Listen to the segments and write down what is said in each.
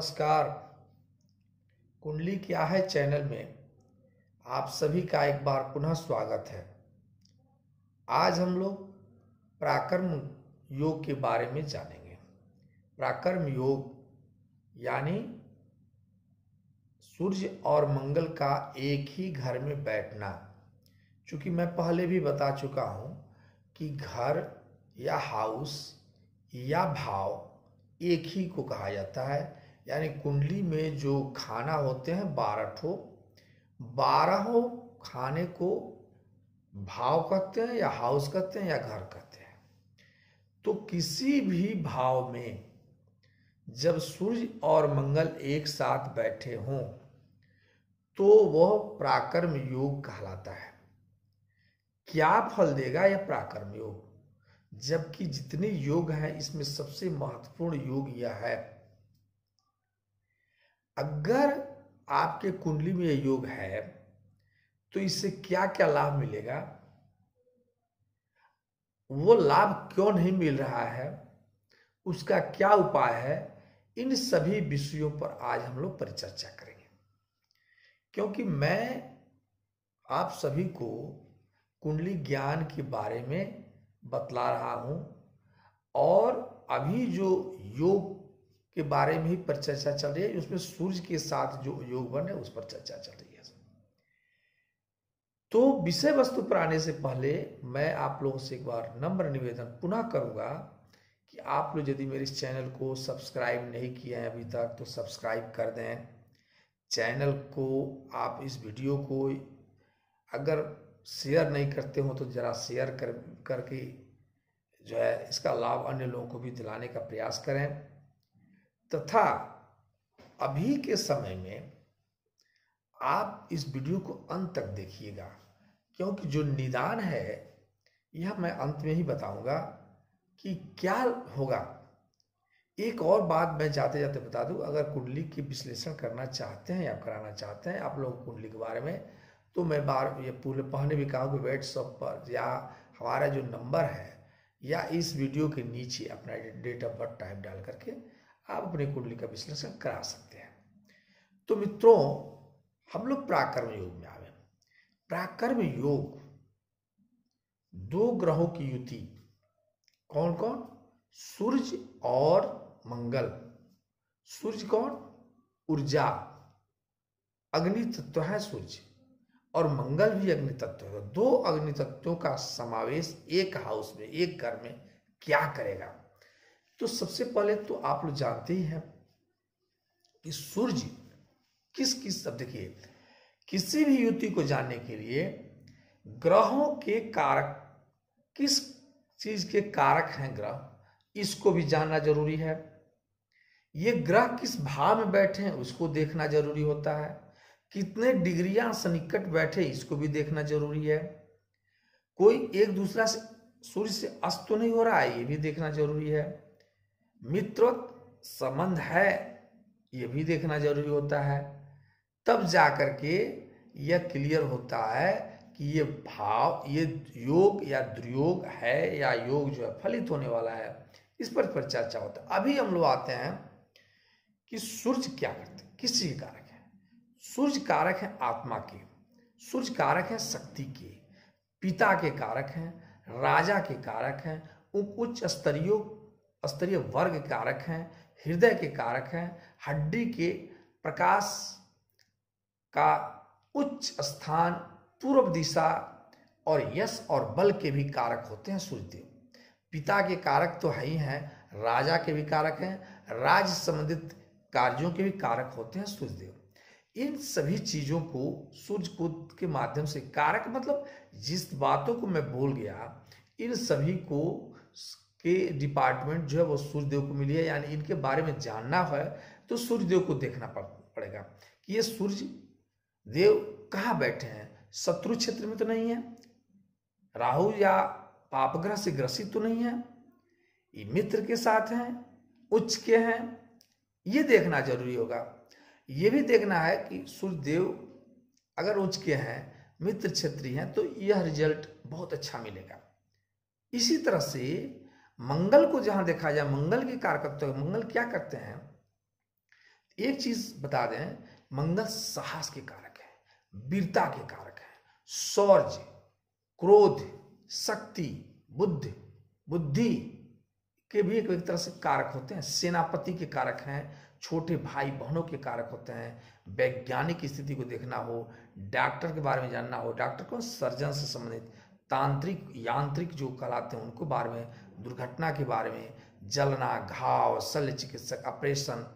नमस्कार। कुंडली क्या है चैनल में आप सभी का एक बार पुनः स्वागत है। आज हम लोग पराक्रम योग के बारे में जानेंगे। पराक्रम योग यानी सूर्य और मंगल का एक ही घर में बैठना। चूंकि मैं पहले भी बता चुका हूं कि घर या हाउस या भाव एक ही को कहा जाता है। यानी कुंडली में जो खाना होते हैं 12 खाने को भाव कहते हैं या हाउस कहते हैं या घर कहते हैं। तो किसी भी भाव में जब सूर्य और मंगल एक साथ बैठे हों तो वह पराक्रम योग कहलाता है। क्या फल देगा यह पराक्रम योग? जबकि जितने योग हैं इसमें सबसे महत्वपूर्ण योग यह है, अगर आपके कुंडली में यह योग है तो इससे क्या क्या लाभ मिलेगा, वो लाभ क्यों नहीं मिल रहा है, उसका क्या उपाय है, इन सभी विषयों पर आज हम लोग परिचर्चा करेंगे। क्योंकि मैं आप सभी को कुंडली ज्ञान के बारे में बतला रहा हूं और अभी जो योग के बारे में ही परिचर्चा चल रही है, उसमें सूर्य के साथ जो योग बन है उस पर चर्चा चल रही है। तो विषय वस्तु पर आने से पहले मैं आप लोगों से एक बार नम्र निवेदन पुनः करूंगा कि आप लोग यदि मेरे इस चैनल को सब्सक्राइब नहीं किए हैं अभी तक तो सब्सक्राइब कर दें। चैनल को आप इस वीडियो को अगर शेयर नहीं करते हो तो जरा शेयर करके जो है इसका लाभ अन्य लोगों को भी दिलाने का प्रयास करें। तथा अभी के समय में आप इस वीडियो को अंत तक देखिएगा, क्योंकि जो निदान है यह मैं अंत में ही बताऊंगा कि क्या होगा। एक और बात मैं जाते जाते बता दूं, अगर कुंडली की विश्लेषण करना चाहते हैं या कराना चाहते हैं आप लोग कुंडली के बारे में, तो मैं ये पूरे पहले भी कहा कि व्हाट्सएप पर या हमारा जो नंबर है या इस वीडियो के नीचे अपना डेट ऑफ बर्थ टाइप डाल करके आप अपनी कुंडली का विश्लेषण करा सकते हैं। तो मित्रों, हम लोग पराक्रम योग में आवे। पराक्रम योग दो ग्रहों की युति, कौन कौन? सूर्य और मंगल। सूर्य कौन? ऊर्जा, अग्नि तत्व है सूर्य, और मंगल भी अग्नि तत्व है। दो अग्नि तत्वों का समावेश एक हाउस में, एक घर में क्या करेगा? तो सबसे पहले तो आप लोग जानते ही हैं कि सूर्य किस किस, सब देखिए, किसी भी युति को जानने के लिए ग्रहों के कारक, किस चीज के कारक हैं ग्रह, इसको भी जानना जरूरी है। ये ग्रह किस भाव में बैठे हैं उसको देखना जरूरी होता है। कितने डिग्रियां सन्निकट बैठे इसको भी देखना जरूरी है। कोई एक दूसरा से सूर्य से अस्त तो नहीं हो रहा है, ये भी देखना जरूरी है। मित्र संबंध है, ये भी देखना जरूरी होता है। तब जाकर के यह क्लियर होता है कि ये भाव, ये योग या दुर्योग है या योग जो है फलित होने वाला है, इस पर चर्चा होता है। अभी हम लोग आते हैं कि सूर्य क्या करते हैं, किस चीज के कारक है। सूर्य कारक है आत्मा के, सूर्य कारक है शक्ति के, पिता के कारक हैं, राजा के कारक हैं, उच्च स्तरीय वर्ग के कारक हैं, हृदय के कारक हैं, हड्डी के प्रकाश का उच्च स्थान, पूर्व दिशा और यश और बल के भी कारक होते हैं सूर्यदेव। पिता के कारक तो है ही हैं, राजा के भी कारक हैं, राज्य संबंधित कार्यों के भी कारक होते हैं सूर्यदेव। इन सभी चीजों को सूर्य को के माध्यम से, कारक मतलब जिस बातों को मैं बोल गया, इन सभी को के डिपार्टमेंट जो है वो सूर्यदेव को मिली है। यानी इनके बारे में जानना है तो सूर्यदेव को देखना पड़ेगा कि ये सूर्य देव कहाँ बैठे हैं। शत्रु क्षेत्र में तो नहीं है, राहु या पापग्रह से ग्रसित तो नहीं है, ये मित्र के साथ हैं, उच्च के हैं, ये देखना जरूरी होगा। ये भी देखना है कि सूर्यदेव अगर उच्च के हैं, मित्र क्षेत्रीय हैं, तो यह रिजल्ट बहुत अच्छा मिलेगा। इसी तरह से मंगल को जहां देखा जाए, मंगल के कारकत्व, मंगल क्या करते हैं, एक चीज बता दें, मंगल साहस के कारक है, वीरता के कारक है, शौर्य, क्रोध, शक्ति, बुद्धि के भी एक तरह से कारक होते हैं, सेनापति के कारक हैं, छोटे भाई बहनों के कारक होते हैं, वैज्ञानिक स्थिति को देखना हो, डॉक्टर के बारे में जानना हो, डॉक्टर को सर्जन से संबंधित, तांत्रिक यांत्रिक जो कहलाते हैं उनको बारे में, दुर्घटना के बारे में, जलना, घाव, शल्य चिकित्सक, ऑपरेशन,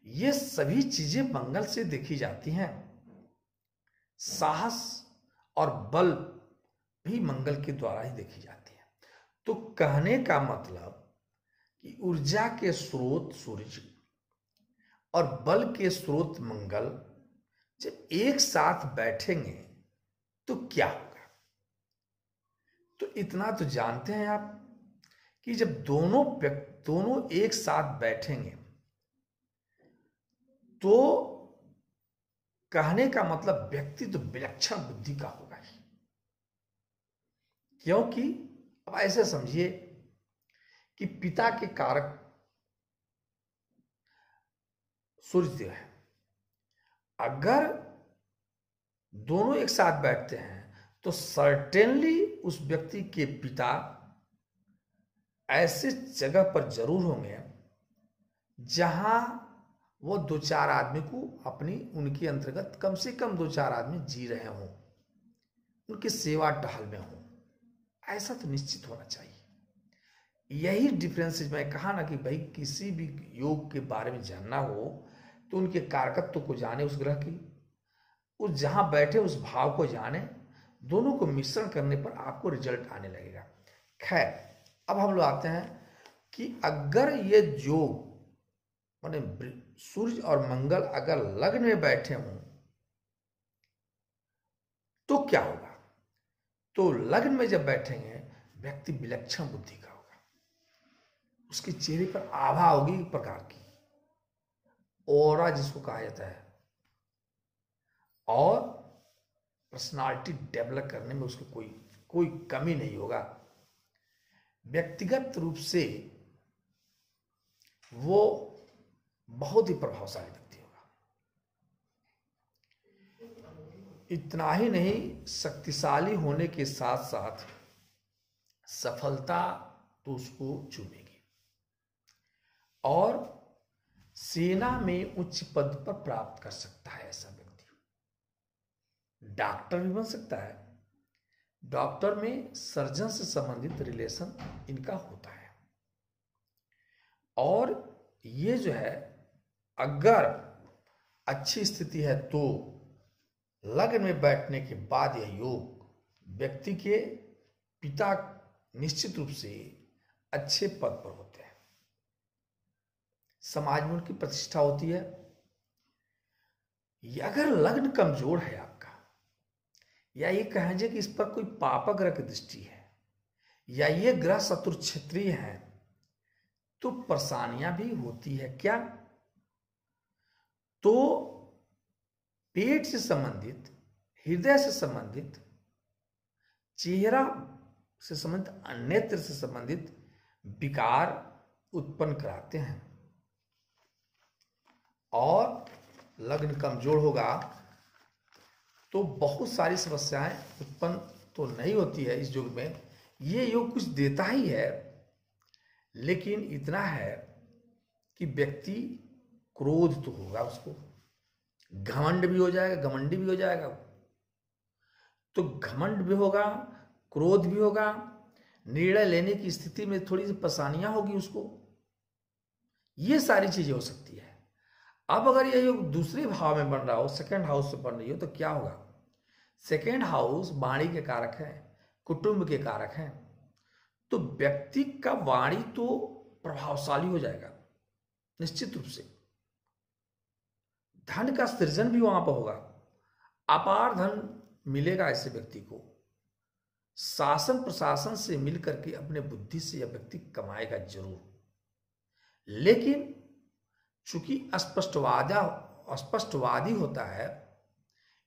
ये सभी चीजें मंगल से देखी जाती हैं। साहस और बल भी मंगल के द्वारा ही देखी जाती है। तो कहने का मतलब कि ऊर्जा के स्रोत सूर्य और बल के स्रोत मंगल जब एक साथ बैठेंगे तो क्या होगा? तो इतना तो जानते हैं आप कि जब दोनों एक साथ बैठेंगे तो कहने का मतलब व्यक्ति तो विलक्षण बुद्धि का होगा ही। क्योंकि अब ऐसे समझिए कि पिता के कारक सूर्यदेव है, अगर दोनों एक साथ बैठते हैं तो सर्टेनली उस व्यक्ति के पिता ऐसे जगह पर जरूर होंगे जहां वो 2-4 आदमी को उनके अंतर्गत कम से कम 2-4 आदमी जी रहे हों, उनकी सेवा टहल में हो, ऐसा तो निश्चित होना चाहिए। यही डिफरेंस मैं कहा ना कि भाई किसी भी योग के बारे में जानना हो तो उनके कारकत्व को जाने, उस ग्रह की, उस जहां बैठे उस भाव को जाने, दोनों को मिश्रण करने पर आपको रिजल्ट आने लगेगा। खैर, अब हम लोग आते हैं कि अगर ये योग माने सूर्य और मंगल अगर लग्न में बैठे हों तो क्या होगा? तो लग्न में जब बैठेंगे व्यक्ति विलक्षण बुद्धि का होगा, उसके चेहरे पर आभा होगी एक प्रकार की, ऑरा जिसको कहा जाता है, और पर्सनालिटी डेवलप करने में उसको कोई कमी नहीं होगा। व्यक्तिगत रूप से वो बहुत ही प्रभावशाली व्यक्ति होगा। इतना ही नहीं, शक्तिशाली होने के साथ साथ सफलता तो उसको चूमेगी और सेना में उच्च पद पर प्राप्त कर सकता है ऐसा व्यक्ति। डॉक्टर भी बन सकता है, डॉक्टर में सर्जन से संबंधित रिलेशन इनका होता है। और ये जो है अगर अच्छी स्थिति है तो लग्न में बैठने के बाद यह योग व्यक्ति के पिता निश्चित रूप से अच्छे पद पर होते हैं, समाज में उनकी प्रतिष्ठा होती है। अगर लग्न कमजोर है आपका, या ये कहेंगे कि इस पर कोई पाप ग्रह की दृष्टि है, या ये ग्रह शत्रु क्षेत्रीय है, तो परेशानियां भी होती है। क्या? तो पेट से संबंधित, हृदय से संबंधित, चेहरा से संबंधित, नेत्र से संबंधित विकार उत्पन्न कराते हैं। और लग्न कमजोर होगा तो बहुत सारी समस्याएं उत्पन्न तो नहीं होती है इस युग में। ये योग कुछ देता ही है, लेकिन इतना है कि व्यक्ति क्रोध तो होगा, उसको घमंड भी हो जाएगा, घमंडी भी हो जाएगा। तो घमंड भी होगा, क्रोध भी होगा, निर्णय लेने की स्थिति में थोड़ी सी परेशानियां होगी उसको। ये सारी चीजें हो सकती है। अब अगर ये योग दूसरे भाव में बन रहा हो, सेकंड हाउस से बन रही हो, तो क्या होगा? सेकंड हाउस वाणी के कारक है, कुटुंब के कारक हैं। तो व्यक्ति का वाणी तो प्रभावशाली हो जाएगा निश्चित रूप से। धन का सृजन भी वहां पर होगा, अपार धन मिलेगा ऐसे व्यक्ति को। शासन प्रशासन से मिलकर के अपने बुद्धि से यह व्यक्ति कमाएगा जरूर, लेकिन चूंकि अस्पष्टवादी होता है,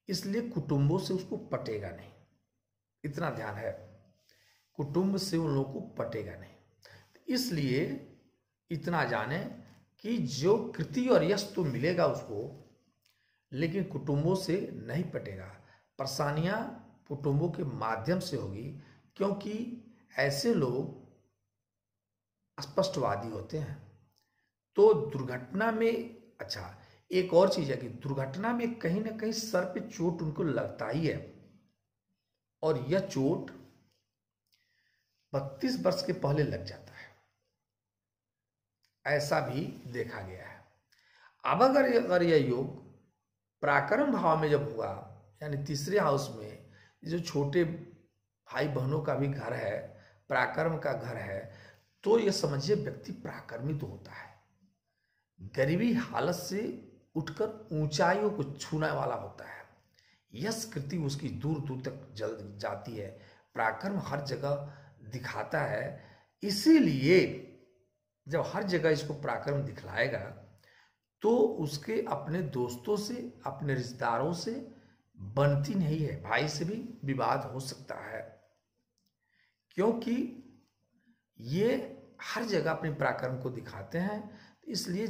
इसलिए कुटुंबों से उसको पटेगा नहीं। इतना ध्यान है, कुटुंब से उन लोगों को पटेगा नहीं। इसलिए इतना जाने कि जो कृति और यश तो मिलेगा उसको, लेकिन कुटुंबों से नहीं पटेगा। परेशानियां कुटुंबों के माध्यम से होगी, क्योंकि ऐसे लोग स्पष्टवादी होते हैं। तो दुर्घटना में, अच्छा एक और चीज है कि दुर्घटना में कहीं ना कहीं सर पे चोट उनको लगता ही है, और यह चोट 32 वर्ष के पहले लग जाता है, ऐसा भी देखा गया है। अब अगर यह योग पराक्रम भाव में जब होगा, यानी तीसरे हाउस में, जो छोटे भाई बहनों का भी घर है, पराक्रम का घर है, तो यह समझिए व्यक्ति पराक्रमित होता है, गरीबी हालत से उठकर ऊंचाइयों को छूने वाला होता है, यश कृति उसकी दूर दूर तक जल जाती है, पराक्रम हर जगह दिखाता है। इसीलिए जब हर जगह इसको पराक्रम दिखलाएगा तो उसके अपने दोस्तों से, अपने रिश्तेदारों से बनती नहीं है, भाई से भी विवाद हो सकता है, क्योंकि ये हर जगह अपने पराक्रम को दिखाते हैं। इसलिए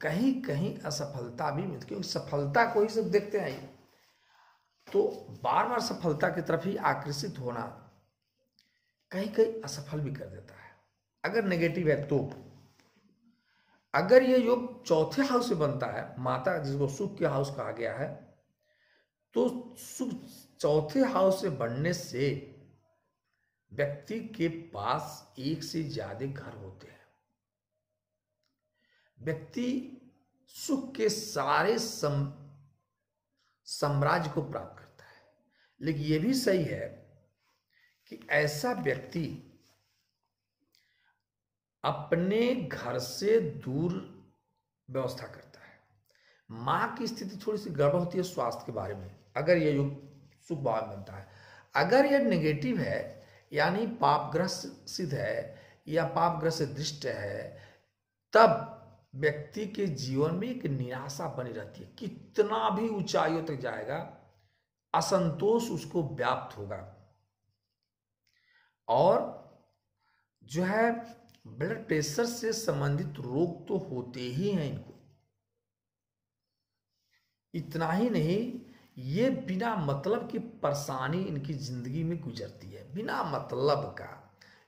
कहीं कहीं असफलता भी मिलती, क्योंकि सफलता को ही सब देखते हैं, तो बार बार सफलता की तरफ ही आकर्षित होना कहीं कहीं असफल भी कर देता है, अगर नेगेटिव है तो। अगर ये योग चौथे हाउस से बनता है, माता जिसको सुख के हाउस कहा गया है, तो सुख चौथे हाउस से बनने से व्यक्ति के पास एक से ज्यादा घर होते हैं, व्यक्ति सुख के सारे साम्राज्य को प्राप्त करता है। लेकिन यह भी सही है कि ऐसा व्यक्ति अपने घर से दूर व्यवस्था करता है। मां की स्थिति थोड़ी सी गड़बड़ होती है स्वास्थ्य के बारे में, अगर यह योग शुभ भाव में बनता है। अगर यह नेगेटिव है, यानी पापग्रस्त सिद्ध है या पापग्रस्त दृष्ट है, तब व्यक्ति के जीवन में एक निराशा बनी रहती है, कितना भी ऊंचाइयों तक जाएगा असंतोष उसको व्याप्त होगा, और जो है ब्लड प्रेशर से संबंधित रोग तो होते ही हैं इनको। इतना ही नहीं, ये बिना मतलब की परेशानी इनकी जिंदगी में गुजरती है, बिना मतलब का।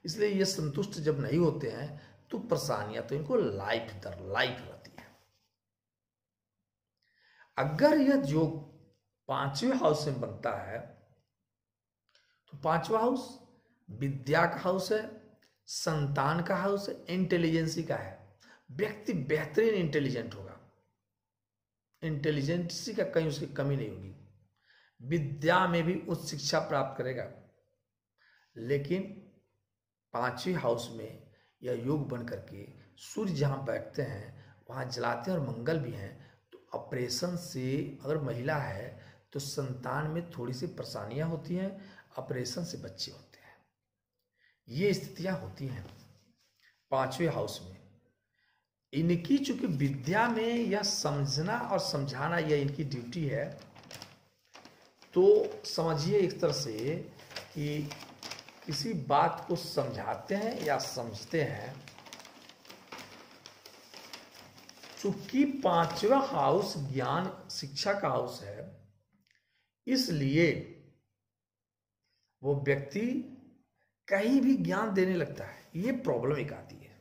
इसलिए ये संतुष्ट जब नहीं होते हैं तो परेशानियां तो इनको लाइफ दर लाइफ रहती है। अगर यह योग पांचवें हाउस में बनता है, तो पांचवा हाउस विद्या का हाउस है, संतान का हाउस है, इंटेलिजेंसी का है। व्यक्ति बेहतरीन इंटेलिजेंट होगा, इंटेलिजेंसी का कहीं उसकी कमी नहीं होगी, विद्या में भी उच्च शिक्षा प्राप्त करेगा। लेकिन पांचवें हाउस में यह योग बन करके सूर्य जहां बैठते हैं वहां जलाते हैं, और मंगल भी हैं, तो ऑपरेशन से, अगर महिला है तो संतान में थोड़ी सी परेशानियां होती हैं, ऑपरेशन से बच्चे होते हैं, ये स्थितियां होती हैं पांचवें हाउस में। इनकी चूंकि विद्या में यह समझना और समझाना यह इनकी ड्यूटी है, तो समझिए एक तरह से कि किसी बात को समझाते हैं या समझते हैं। चूंकि पांचवा हाउस ज्ञान शिक्षा का हाउस है, इसलिए वो व्यक्ति कहीं भी ज्ञान देने लगता है, ये प्रॉब्लम एक आती है।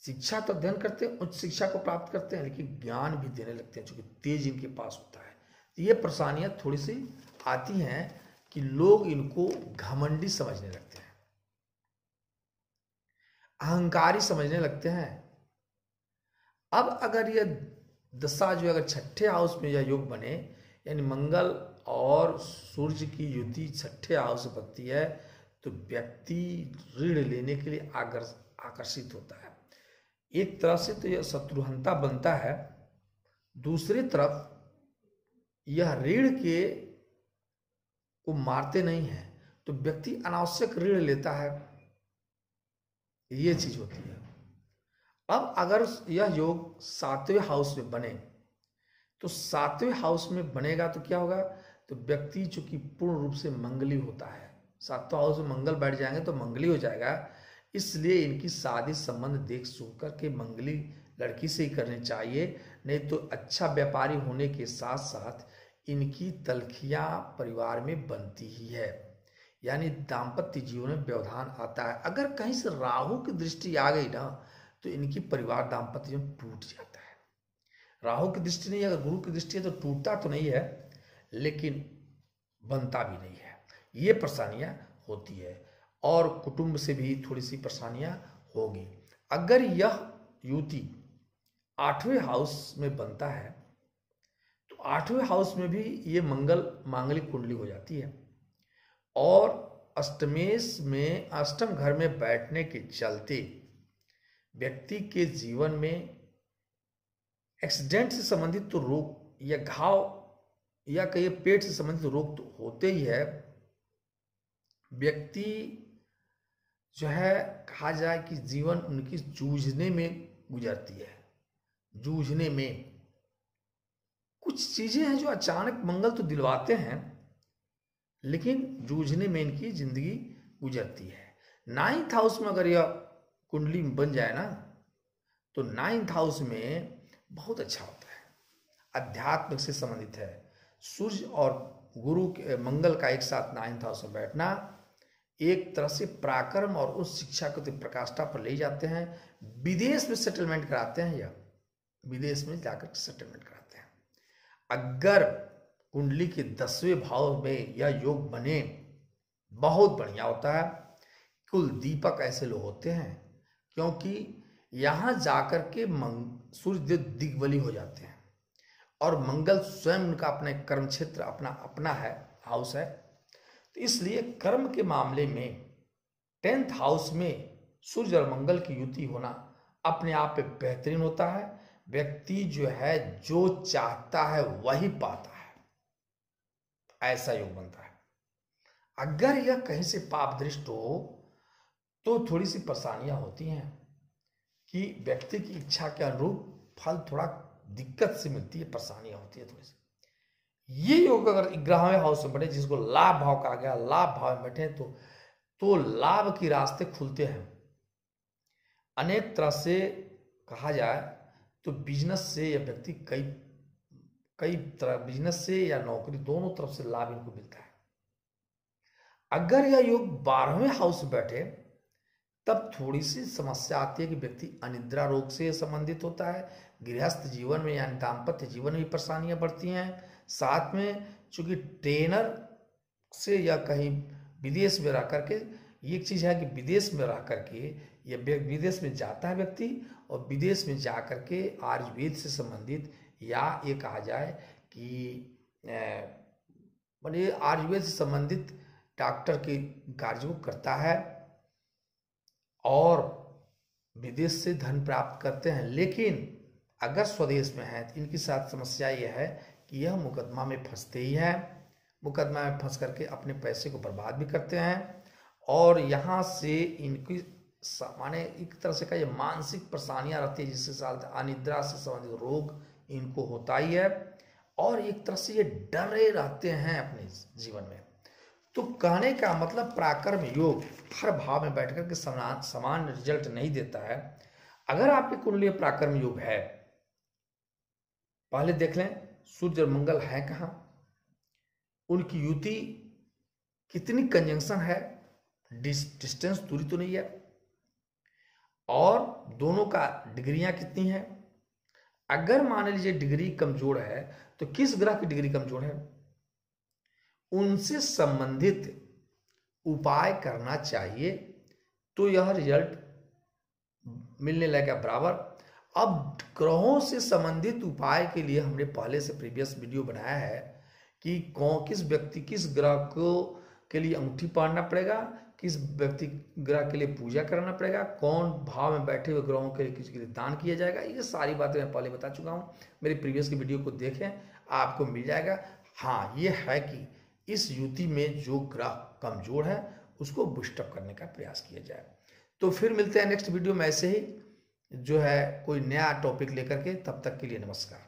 शिक्षा तो अध्ययन करते हैं, उच्च शिक्षा को प्राप्त करते हैं, लेकिन ज्ञान भी देने लगते हैं, चूंकि तेज इनके पास होता है। तो ये परेशानियां थोड़ी सी आती हैं कि लोग इनको घमंडी समझने लगते हैं, अहंकारी समझने लगते हैं। अब अगर यह दशा जो अगर छठे हाउस में यह योग बने, यानी मंगल और सूर्य की युति छठे हाउस से बनती है, तो व्यक्ति ऋण लेने के लिए आकर्षित होता है। एक तरफ से तो यह शत्रुहंता बनता है, दूसरी तरफ यह ऋण के को मारते नहीं है, तो व्यक्ति अनावश्यक ऋण लेता है, ये चीज होती है। अब अगर यह योग सातवें हाउस में बने, तो सातवें हाउस में बनेगा तो क्या होगा, तो व्यक्ति चूंकि पूर्ण रूप से मंगली होता है, सातवें हाउस में मंगल बैठ जाएंगे तो मंगली हो जाएगा, इसलिए इनकी शादी संबंध देख सुन कर के मंगली लड़की से ही करनी चाहिए, नहीं तो अच्छा व्यापारी होने के साथ साथ इनकी तलखियां परिवार में बनती ही है, यानी दाम्पत्य जीवन में व्यवधान आता है। अगर कहीं से राहु की दृष्टि आ गई ना तो इनकी परिवार दाम्पत्य जीवन टूट जाता है। राहु की दृष्टि नहीं, अगर गुरु की दृष्टि है तो टूटता तो नहीं है लेकिन बनता भी नहीं है, ये परेशानियां होती है। और कुटुंब से भी थोड़ी सी परेशानियां होगी। अगर यह युति 8वें हाउस में बनता है तो 8वें हाउस में भी ये मंगल मांगलिक कुंडली हो जाती है, और अष्टमेश में अष्टम घर में बैठने के चलते व्यक्ति के जीवन में एक्सीडेंट से संबंधित तो रोग या घाव या कहीं पेट से संबंधित रोग तो होते ही है। व्यक्ति जो है कहा जाए कि जीवन उनकी जूझने में गुजरती है। जूझने में कुछ चीजें हैं जो अचानक मंगल तो दिलवाते हैं लेकिन जूझने में इनकी जिंदगी गुजरती है। 9th हाउस में अगर यह कुंडली बन जाए ना तो 9th हाउस में बहुत अच्छा होता है, अध्यात्म से संबंधित है। सूर्य और गुरु के मंगल का एक साथ 9th हाउस में बैठना एक तरह से पराक्रम और उस शिक्षा को प्रकाष्ठा पर ले जाते हैं, विदेश में सेटलमेंट कराते हैं या विदेश में जाकर सेटलमेंट कराते हैं। अगर कुंडली के 10वें भाव में यह योग बने बहुत बढ़िया होता है। कुल दीपक ऐसे लोग होते हैं क्योंकि यहां जाकर के सूर्य दिग्बली हो जाते हैं और मंगल स्वयं उनका अपने कर्म क्षेत्र अपना है, हाउस है। तो इसलिए कर्म के मामले में 10th हाउस में सूर्य और मंगल की युति होना अपने आप में बेहतरीन होता है। व्यक्ति जो है जो चाहता है वही पाता है, ऐसा योग बनता है। अगर यह कहीं से पाप दृष्ट हो तो थोड़ी सी परेशानियां होती हैं कि व्यक्ति की इच्छा के अनुरूप फल थोड़ा दिक्कत से मिलती है, परेशानियां होती है थोड़ी सी। ये योग अगर 11वें हाउस में बैठे, जिसको लाभ भाव कहा गया, लाभ भाव में बैठे तो लाभ के रास्ते खुलते हैं। अनेक तरह से कहा जाए तो बिजनेस से या व्यक्ति कई तरह बिजनेस से या नौकरी दोनों तरफ से लाभ इनको मिलता है। अगर यह योग 12वें हाउस में बैठे तब थोड़ी सी समस्या आती है कि व्यक्ति अनिद्रा रोग से संबंधित होता है। गृहस्थ जीवन में यानी दाम्पत्य जीवन में भी परेशानियां बढ़ती हैं। साथ में चूंकि ट्रेनर से या कहीं विदेश में रह करके, ये एक चीज है कि विदेश में रह करके या विदेश में जाता है व्यक्ति और विदेश में जा करके आयुर्वेद से संबंधित या ये कहा जाए कि माने आयुर्वेद से संबंधित डॉक्टर के कार्यों को करता है और विदेश से धन प्राप्त करते हैं। लेकिन अगर स्वदेश में है तो इनके साथ समस्या यह है कि यह मुकदमा में फंसते ही हैं। मुकदमा में फंस करके अपने पैसे को बर्बाद भी करते हैं और यहाँ से इनकी माने एक तरह से कहिए मानसिक परेशानियां रहती है, जिसके साथ अनिद्रा से संबंधित रोग इनको होता ही है और एक तरह से ये डरे रहते हैं अपने जीवन में। तो कहने का मतलब पराक्रम योग हर भाव में बैठकर के समान रिजल्ट नहीं देता है। अगर आपकी कुंडली पराक्रम योग है, पहले देख लें सूर्य और मंगल है कहाँ, उनकी युति कितनी कंजंक्शन है, डिस्टेंस दूरी तो नहीं है, और दोनों का डिग्रियां कितनी है। अगर मान लीजिए डिग्री कमजोर है तो किस ग्रह की डिग्री कमजोर है, उनसे संबंधित उपाय करना चाहिए तो यह रिजल्ट मिलने लगेगा बराबर। अब ग्रहों से संबंधित उपाय के लिए हमने पहले से प्रीवियस वीडियो बनाया है कि किस व्यक्ति किस ग्रह को के लिए अंगूठी पहनना पड़ेगा, किस व्यक्ति ग्रह के लिए पूजा करना पड़ेगा, कौन भाव में बैठे हुए ग्रहों के लिए किसके लिए दान किया जाएगा। ये सारी बातें मैं पहले बता चुका हूँ, मेरी प्रीवियस की वीडियो को देखें आपको मिल जाएगा। हाँ ये है कि इस युति में जो ग्रह कमजोर है उसको बूस्टअप करने का प्रयास किया जाए। तो फिर मिलते हैं नेक्स्ट वीडियो में ऐसे ही जो है कोई नया टॉपिक लेकर के, तब तक के लिए नमस्कार।